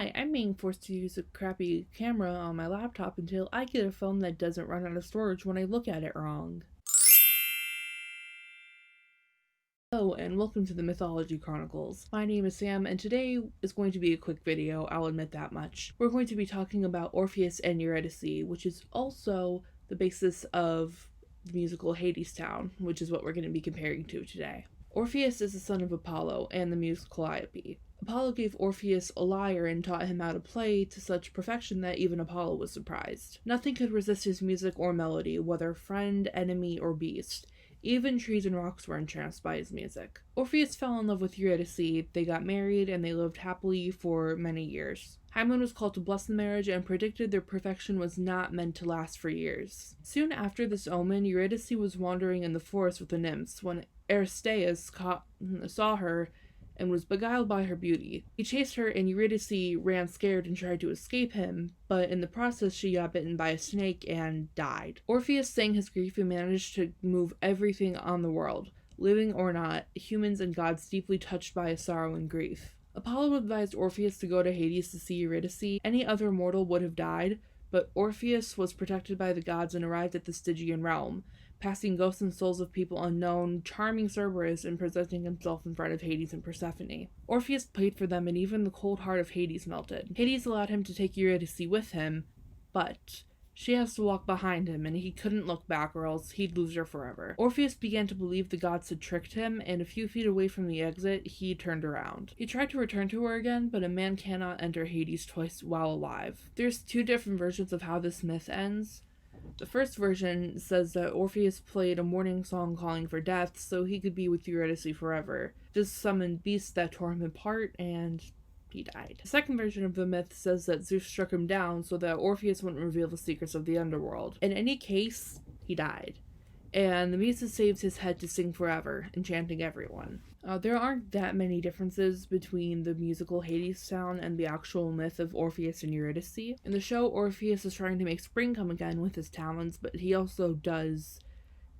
Hi, I'm being forced to use a crappy camera on my laptop until I get a phone that doesn't run out of storage when I look at it wrong. Hello and welcome to the Mythology Chronicles. My name is Sam and today is going to be a quick video, I'll admit that much. We're going to be talking about Orpheus and Eurydice, which is also the basis of the musical Hadestown, which is what we're going to be comparing to today. Orpheus is the son of Apollo and the muse Calliope. Apollo gave Orpheus a lyre and taught him how to play to such perfection that even Apollo was surprised. Nothing could resist his music or melody, whether friend, enemy, or beast. Even trees and rocks were entranced by his music. Orpheus fell in love with Eurydice, they got married, and they lived happily for many years. Hymen was called to bless the marriage and predicted their perfection was not meant to last for years. Soon after this omen, Eurydice was wandering in the forest with the nymphs when Aristaeus saw her and was beguiled by her beauty. He chased her and Eurydice ran scared and tried to escape him, but in the process she got bitten by a snake and died. Orpheus sang his grief and managed to move everything on the world, living or not, humans and gods deeply touched by his sorrow and grief. Apollo advised Orpheus to go to Hades to see Eurydice. Any other mortal would have died, but Orpheus was protected by the gods and arrived at the Stygian realm, passing ghosts and souls of people unknown, charming Cerberus, and presenting himself in front of Hades and Persephone. Orpheus played for them, and even the cold heart of Hades melted. Hades allowed him to take Eurydice with him, but she has to walk behind him, and he couldn't look back or else he'd lose her forever. Orpheus began to believe the gods had tricked him, and a few feet away from the exit, he turned around. He tried to return to her again, but a man cannot enter Hades twice while alive. There's two different versions of how this myth ends. The first version says that Orpheus played a mourning song calling for death so he could be with Eurydice forever. This summoned beasts that tore him apart and he died. The second version of the myth says that Zeus struck him down so that Orpheus wouldn't reveal the secrets of the underworld. In any case, he died. And the Muses saved his head to sing forever, enchanting everyone. There aren't that many differences between the musical Hadestown and the actual myth of Orpheus and Eurydice. In the show, Orpheus is trying to make spring come again with his talents, but he also does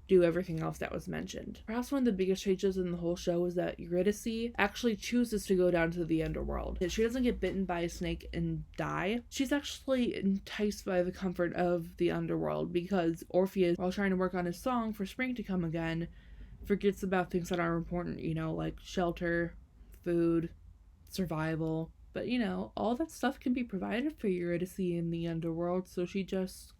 do everything else that was mentioned. Perhaps one of the biggest changes in the whole show is that Eurydice actually chooses to go down to the underworld. She doesn't get bitten by a snake and die. She's actually enticed by the comfort of the underworld because Orpheus, while trying to work on his song for spring to come again, forgets about things that are important, like shelter, food, survival. But, all that stuff can be provided for Eurydice in the underworld, so she just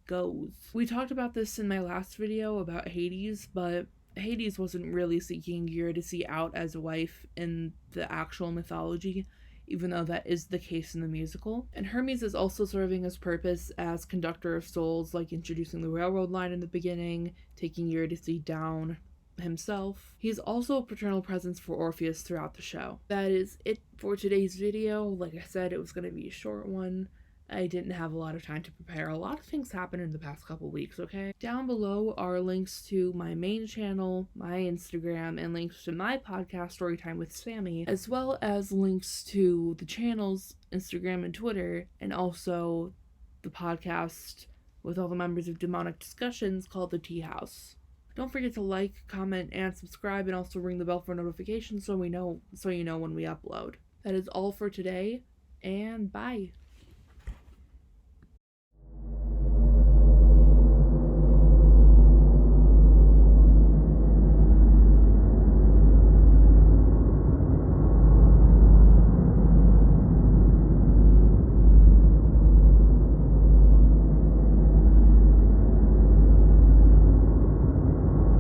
goes. We talked about this in my last video about Hades, but Hades wasn't really seeking Eurydice out as a wife in the actual mythology, even though that is the case in the musical. And Hermes is also serving his purpose as conductor of souls, like introducing the railroad line in the beginning, taking Eurydice down himself. He's also a paternal presence for Orpheus throughout the show. That is it for today's video. Like I said, it was going to be a short one. I didn't have a lot of time to prepare. A lot of things happened in the past couple weeks, okay? Down below are links to my main channel, my Instagram, and links to my podcast, Storytime with Sammy, as well as links to the channel's Instagram and Twitter, and also the podcast with all the members of Demonic Discussions called The Tea House. Don't forget to like, comment, and subscribe, and also ring the bell for notifications so you know when we upload. That is all for today, and bye!